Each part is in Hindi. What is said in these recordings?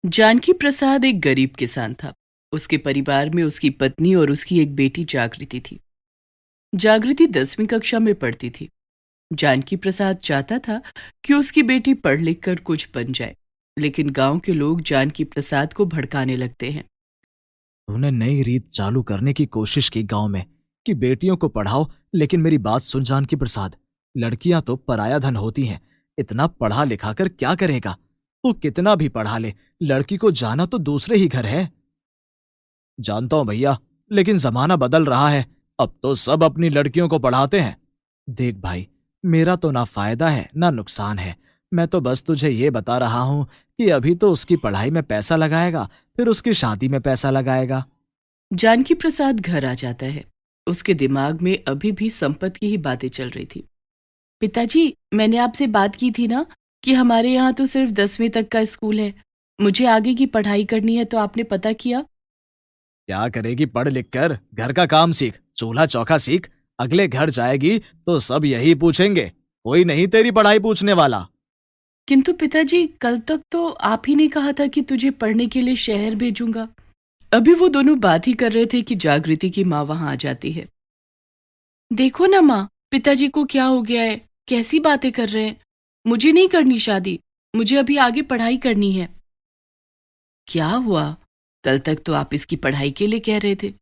जानकी प्रसाद एक गरीब किसान था। उसके परिवार में उसकी पत्नी और उसकी एक बेटी जागृति थी। जागृति 10वीं कक्षा में पढ़ती थी। जानकी प्रसाद चाहता था कि उसकी बेटी पढ़ लिख कर कुछ बन जाए, लेकिन गांव के लोग जानकी प्रसाद को भड़काने लगते हैं। तूने नई रीत चालू करने की कोशिश की गांव में कि बेटियों को पढ़ाओ, लेकिन मेरी बात सुन जानकी प्रसाद, लड़कियां तो पराया धन होती हैं। इतना पढ़ा लिखा कर क्या करेगा? तू कितना भी पढ़ा ले, लड़की को जाना तो दूसरे ही घर है। जानता हूं भैया, लेकिन जमाना बदल रहा है। अब तो सब अपनी लड़कियों को पढ़ाते हैं। देख भाई, मेरा तो ना फायदा है ना नुकसान है। मैं तो बस तुझे ये बता रहा हूं कि अभी तो उसकी पढ़ाई में पैसा लगाएगा, फिर उसकी शादी में पैसा लगाएगा। जानकी प्रसाद घर आ जाता है। उसके दिमाग में अभी भी संपत्ति की ही बातें चल रही थी। पिताजी, मैंने आपसे बात की थी ना कि हमारे यहाँ तो सिर्फ 10वीं तक का स्कूल है। मुझे आगे की पढ़ाई करनी है, तो आपने पता किया? क्या करेगी पढ़ लिख कर? घर का काम सीख, चूल्हा चौका सीख। अगले घर जाएगी तो सब यही पूछेंगे, कोई नहीं तेरी पढ़ाई पूछने वाला। किंतु पिताजी, कल तक तो आप ही ने कहा था कि तुझे पढ़ने के लिए शहर भेजूंगा। अभी वो दोनों बात ही कर रहे थे कि जागृति की माँ वहां आ जाती है। देखो ना माँ, पिताजी को क्या हो गया है, कैसी बातें कर रहे हैं। मुझे नहीं करनी शादी, मुझे अभी आगे पढ़ाई करनी है। क्या हुआ? कल तक तो आप इसकी पढ़ाई के लिए कह रहे थे,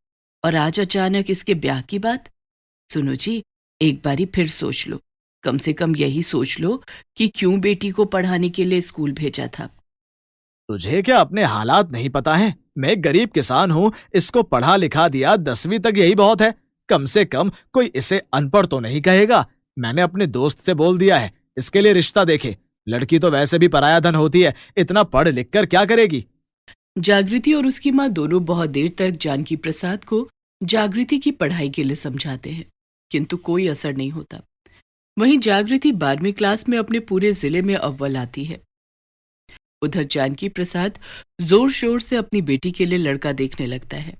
और आज अचानक इसके ब्याह की बात। सुनो जी, एक बारी फिर सोच लो। कम से कम यही सोच लो कि क्यों बेटी को पढ़ाने के लिए स्कूल भेजा था। तुझे क्या अपने हालात नहीं पता है? मैं एक गरीब किसान हूँ, इसको पढ़ा लिखा दिया, 10वीं तक यही बहुत है। कम से कम कोई इसे अनपढ़ तो नहीं कहेगा। मैंने अपने दोस्त से बोल दिया है, इसके लिए रिश्ता देखे। लड़की तो वैसे भी पराया धन होती है, इतना पढ़ लिख कर क्या करेगी? जागृति और उसकी माँ दोनों बहुत देर तक जानकी प्रसाद को जागृति की पढ़ाई के लिए समझाते हैं, किंतु कोई असर नहीं होता। वहीं जागृति 12वीं क्लास में अपने पूरे जिले में अव्वल आती है। उधर जानकी प्रसाद जोर शोर से अपनी बेटी के लिए लड़का देखने लगता है।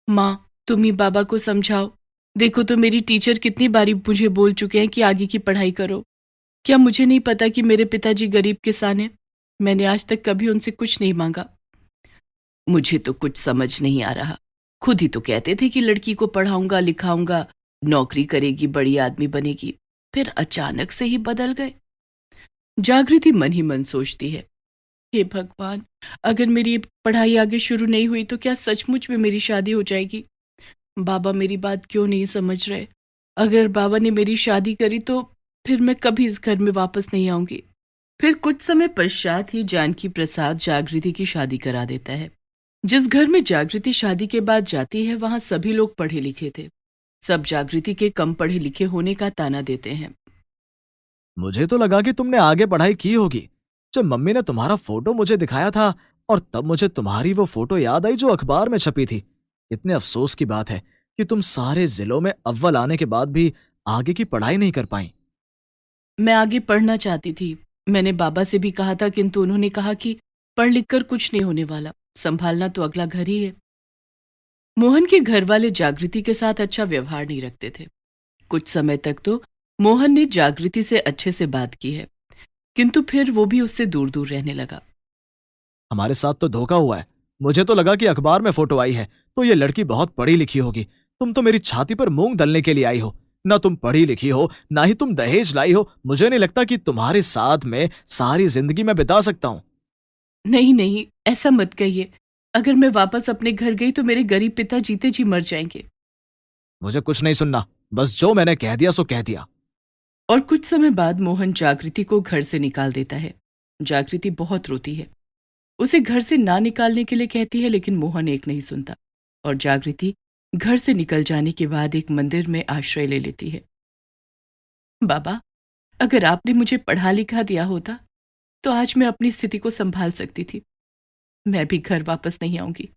माँ, तुम ही बाबा को समझाओ। देखो तो मेरी टीचर कितनी बारी मुझे बोल चुके हैं कि आगे की पढ़ाई करो। क्या मुझे नहीं पता कि मेरे पिताजी गरीब किसान हैं? मैंने आज तक कभी उनसे कुछ नहीं मांगा। मुझे तो कुछ समझ नहीं आ रहा। खुद ही तो कहते थे कि लड़की को पढ़ाऊंगा लिखाऊंगा, नौकरी करेगी, बड़ी आदमी बनेगी, फिर अचानक से ही बदल गए। जागृति मन ही मन सोचती है, हे भगवान, अगर मेरी ये पढ़ाई आगे शुरू नहीं हुई तो क्या सचमुच में मेरी शादी हो जाएगी? बाबा मेरी बात क्यों नहीं समझ रहे? अगर बाबा ने मेरी शादी करी तो फिर मैं कभी इस घर में वापस नहीं आऊंगी। फिर कुछ समय पश्चात ही जानकी प्रसाद जागृति की शादी करा देता है। जिस घर में जागृति शादी के बाद जाती है, वहां सभी लोग पढ़े लिखे थे। सब जागृति के कम पढ़े लिखे होने का ताना देते हैं। मुझे तो लगा कि तुमने आगे पढ़ाई की होगी। जब मम्मी ने तुम्हारा फोटो मुझे दिखाया था, और तब मुझे तुम्हारी वो फोटो याद आई जो अखबार में छपी थी। इतने अफसोस की बात है कि तुम सारे जिलों में अव्वल आने के बाद भी आगे की पढ़ाई नहीं कर पाई। मैं आगे पढ़ना चाहती थी। मैंने बाबा से भी कहा था, किंतु उन्होंने कहा कि पढ़ लिख कर कुछ नहीं होने वाला, संभालना तो अगला घर ही है। मोहन के घर वाले जागृति के साथ अच्छा व्यवहार नहीं रखते थे। कुछ समय तक तो मोहन ने जागृति से अच्छे से बात की है, किंतु फिर वो भी उससे दूर दूर रहने लगा। हमारे साथ तो धोखा हुआ है। मुझे तो लगा कि अखबार में फोटो आई है तो ये लड़की बहुत पढ़ी लिखी होगी। तुम तो मेरी छाती पर मूंग दलने के लिए आई हो। ना तुम पढ़ी लिखी हो, ना ही तुम दहेज लाई हो। मुझे नहीं लगता कि तुम्हारे साथ में सारी जिंदगी मैं बिता सकता हूँ। नहीं नहीं, ऐसा मत कहिए। अगर मैं वापस अपने घर गई तो मेरे गरीब पिता जीते जी मर जाएंगे। मुझे कुछ नहीं सुनना, बस जो मैंने कह दिया सो कह दिया। और कुछ समय बाद मोहन जागृति को घर से निकाल देता है। जागृति बहुत रोती है, उसे घर से ना निकालने के लिए कहती है, लेकिन मोहन एक नहीं सुनता और जागृति घर से निकल जाने के बाद एक मंदिर में आश्रय ले लेती है। बाबा, अगर आपने मुझे पढ़ा लिखा दिया होता तो आज मैं अपनी स्थिति को संभाल सकती थी। मैं भी घर वापस नहीं आऊंगी,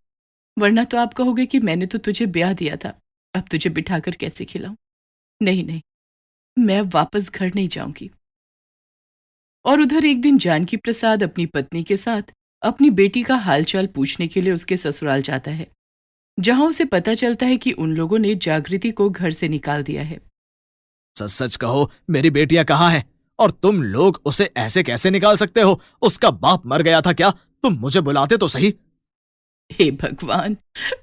वरना तो आप कहोगे कि मैंने तो तुझे ब्याह दिया था, अब तुझे बिठाकर कैसे खिलाऊं। नहीं नहीं, मैं वापस घर नहीं जाऊंगी। और उधर एक दिन जानकी प्रसाद अपनी पत्नी के साथ अपनी बेटी का हालचाल पूछने के लिए उसके ससुराल जाता है, जहां उसे पता चलता है कि उन लोगों ने जागृति को घर से निकाल दिया है। सच सच कहो, मेरी बेटियां कहाँ हैं? और तुम लोग उसे ऐसे कैसे निकाल सकते हो? उसका बाप मर गया था क्या? तुम मुझे बुलाते तो सही। हे भगवान,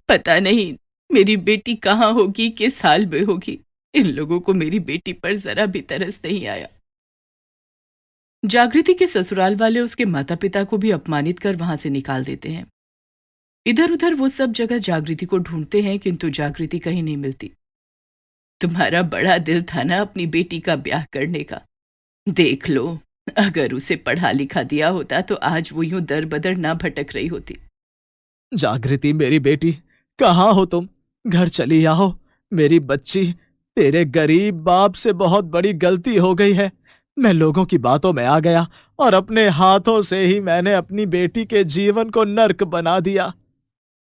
पता नहीं मेरी बेटी कहाँ होगी, किस हाल में होगी। इन लोगों को मेरी बेटी पर जरा भी तरस नहीं आया। जागृति के ससुराल वाले उसके माता पिता को भी अपमानित कर वहां से निकाल देते हैं। इधर उधर वो सब जगह जागृति को ढूंढते हैं, किंतु जागृति कहीं नहीं मिलती। तुम्हारा बड़ा दिल था ना अपनी बेटी का ब्याह करने का। देख लो, अगर उसे पढ़ा लिखा दिया होता तो आज वो यूं दर बदर ना भटक रही होती। जागृति मेरी बेटी, कहाँ हो तुम? घर चली आओ मेरी बच्ची। तेरे गरीब बाप से बहुत बड़ी गलती हो गई है। मैं लोगों की बातों में आ गया और अपने हाथों से ही मैंने अपनी बेटी के जीवन को नर्क बना दिया।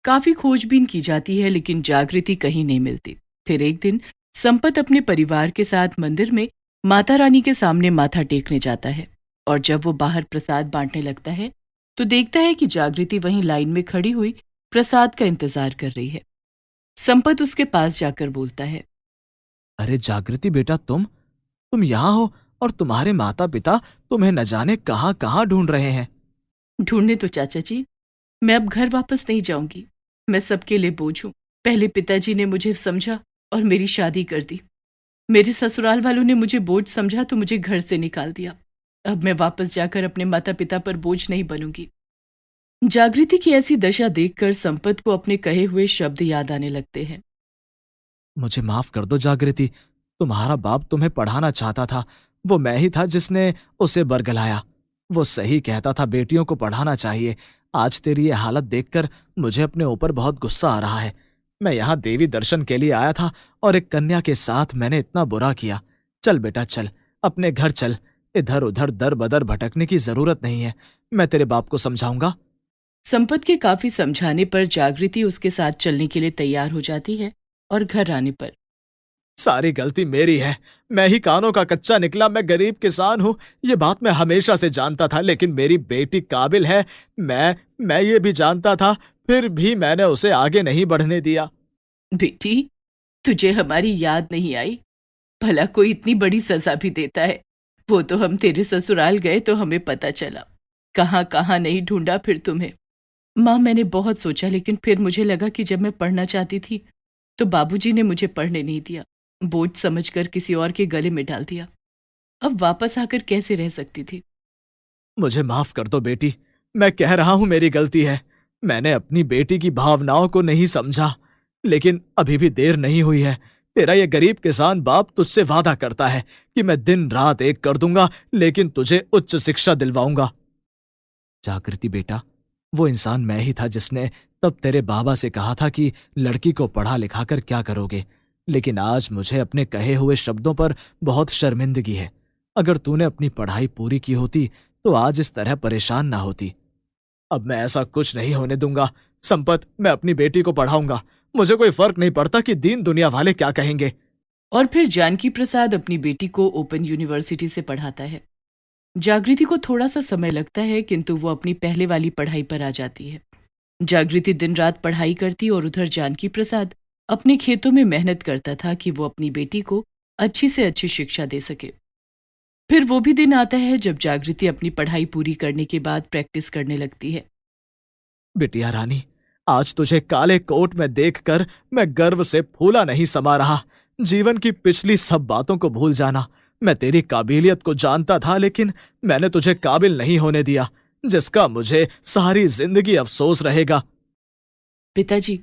काफी खोजबीन की जाती है लेकिन जागृति कहीं नहीं मिलती। फिर एक दिन संपत अपने परिवार के साथ मंदिर में माता रानी के सामने माथा टेकने जाता है और जब वो बाहर प्रसाद बांटने लगता है तो देखता है कि जागृति वहीं लाइन में खड़ी हुई प्रसाद का इंतजार कर रही है। संपत उसके पास जाकर बोलता है, अरे जागृति बेटा, तुम यहाँ हो और तुम्हारे माता पिता तुम्हें न जाने कहाँ कहाँ ढूंढ रहे हैं। ढूंढने तो चाचा जी, मैं अब घर वापस नहीं जाऊंगी। मैं सबके लिए बोझ हूं। पहले पिताजी ने मुझे समझा और मेरी शादी कर दी। मेरे ससुराल वालों ने मुझे बोझ समझा तो मुझे घर से निकाल दिया। अब मैं वापस जाकर अपने माता पिता पर बोझ नहीं बनूंगी। जागृति की ऐसी दशा देखकर संपत को अपने कहे हुए शब्द याद आने लगते हैं। मुझे माफ कर दो जागृति, तुम्हारा बाप तुम्हें पढ़ाना चाहता था। वो मैं ही था जिसने उसे बरगलाया। वो सही कहता था, बेटियों को पढ़ाना चाहिए। आज तेरी ये हालत देखकर मुझे अपने ऊपर बहुत गुस्सा आ रहा है। मैं यहाँ देवी दर्शन के लिए आया था और एक कन्या के साथ मैंने इतना बुरा किया। चल बेटा चल, अपने घर चल। इधर उधर दर बदर भटकने की जरूरत नहीं है। मैं तेरे बाप को समझाऊंगा। संपत के काफी समझाने पर जागृति उसके साथ चलने के लिए तैयार हो जाती है और घर आने पर, सारी गलती मेरी है। मैं ही कानों का कच्चा निकला। मैं गरीब किसान हूँ, ये बात मैं हमेशा से जानता था। लेकिन मेरी बेटी काबिल है, मैं ये भी जानता था। फिर भी मैंने उसे आगे नहीं बढ़ने दिया। बेटी, तुझे हमारी याद नहीं आई? भला कोई इतनी बड़ी सजा भी देता है? वो तो हम तेरे ससुराल गए तो हमें पता चला। कहाँ कहाँ नहीं ढूंढा फिर तुम्हें। माँ, मैंने बहुत सोचा लेकिन फिर मुझे लगा कि जब मैं पढ़ना चाहती थी तो बाबूजी ने मुझे पढ़ने नहीं दिया। बोझ समझकर किसी और के गले में डाल दिया। अब वापस आकर कैसे रह सकती थी। मुझे माफ कर दो बेटी, मैं कह रहा हूं मेरी गलती है। मैंने अपनी बेटी की भावनाओं को नहीं समझा। लेकिन अभी भी देर नहीं हुई है। तेरा ये गरीब किसान बाप तुझसे वादा करता है कि मैं दिन रात एक कर दूंगा, लेकिन तुझे उच्च शिक्षा दिलवाऊंगा। जागृति बेटा, वो इंसान मैं ही था जिसने तब तेरे बाबा से कहा था कि लड़की को पढ़ा लिखाकर क्या करोगे। लेकिन आज मुझे अपने कहे हुए शब्दों पर बहुत शर्मिंदगी है। अगर तूने अपनी पढ़ाई पूरी की होती तो आज इस तरह परेशान ना होती। अब मैं ऐसा कुछ नहीं होने दूंगा। संपत, मैं अपनी बेटी को पढ़ाऊंगा। मुझे कोई फर्क नहीं पड़ता कि दीन दुनिया वाले क्या कहेंगे। और फिर जानकी प्रसाद अपनी बेटी को ओपन यूनिवर्सिटी से पढ़ाता है। जागृति को थोड़ा सा समय लगता है किंतु वो अपनी पहले वाली पढ़ाई पर आ जाती है। जागृति दिन रात पढ़ाई करती और उधर जानकी प्रसाद अपने खेतों में मेहनत करता था कि वो अपनी बेटी को अच्छी से अच्छी शिक्षा दे सके। फिर वो भी दिन आता है जब जागृति अपनी पढ़ाई पूरी करने के बाद प्रैक्टिस करने लगती है। बिटिया रानी, आज तुझे काले कोट में देखकर मैं गर्व से फूला नहीं समा रहा। जीवन की पिछली सब बातों को भूल जाना। मैं तेरी काबिलियत को जानता था, लेकिन मैंने तुझे काबिल नहीं होने दिया, जिसका मुझे सारी जिंदगी अफसोस रहेगा। पिताजी,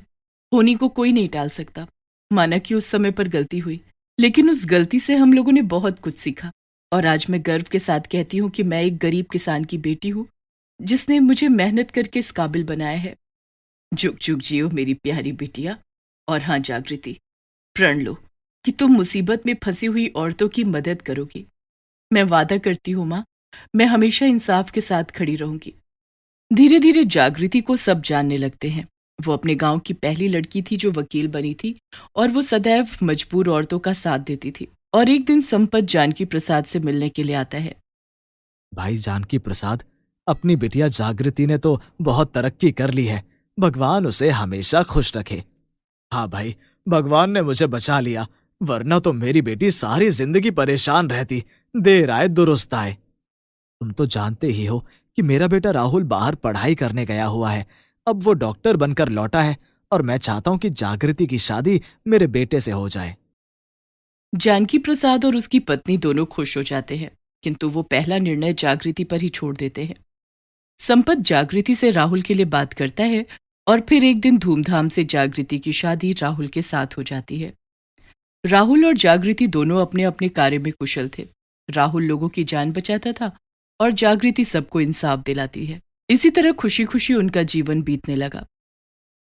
होनी को कोई नहीं टाल सकता। माना कि उस समय पर गलती हुई, लेकिन उस गलती से हम लोगों ने बहुत कुछ सीखा और आज मैं गर्व के साथ कहती हूँ कि मैं एक गरीब किसान की बेटी हूँ जिसने मुझे मेहनत करके इस काबिल बनाया है। जुग जुग जियो मेरी प्यारी बिटिया। और हाँ जागृति, प्रण लो कि तुम मुसीबत में फंसी हुई औरतों की मदद करोगी। मैं वादा करती हूँ माँ, मैं हमेशा इंसाफ के साथ खड़ी रहूंगी। धीरे धीरे जागृति को सब जानने लगते हैं। वो अपने गांव की पहली लड़की थी जो वकील बनी थी और वो सदैव मजबूर औरतों का साथ देती थी। और एक दिन संपत जानकी प्रसाद से मिलने के लिए आता है। भाई जानकी प्रसाद, अपनी बिटिया जागृति ने तो बहुत तरक्की कर ली है। भगवान उसे हमेशा खुश रखे। हाँ भाई, भगवान ने मुझे बचा लिया, वरना तो मेरी बेटी सारी जिंदगी परेशान रहती। देर आए दुरुस्त आए। तुम तो जानते ही हो कि कि मेरा बेटा राहुल बाहर पढ़ाई करने गया हुआ है, अब वो डॉक्टर बनकर लौटा है और मैं चाहता हूं कि जागृति की शादी मेरे बेटे से हो जाए। जानकी प्रसाद और उसकी पत्नी दोनों खुश हो जाते हैं, किंतु वो पहला निर्णय जागृति पर ही छोड़ देते हैं। संपत जागृति से राहुल के लिए बात करता है और फिर एक दिन धूमधाम से जागृति की शादी राहुल के साथ हो जाती है। राहुल और जागृति दोनों अपने अपने कार्य में कुशल थे। राहुल लोगों की जान बचाता था और जागृति सबको इंसाफ दिलाती है। इसी तरह खुशी खुशी उनका जीवन बीतने लगा।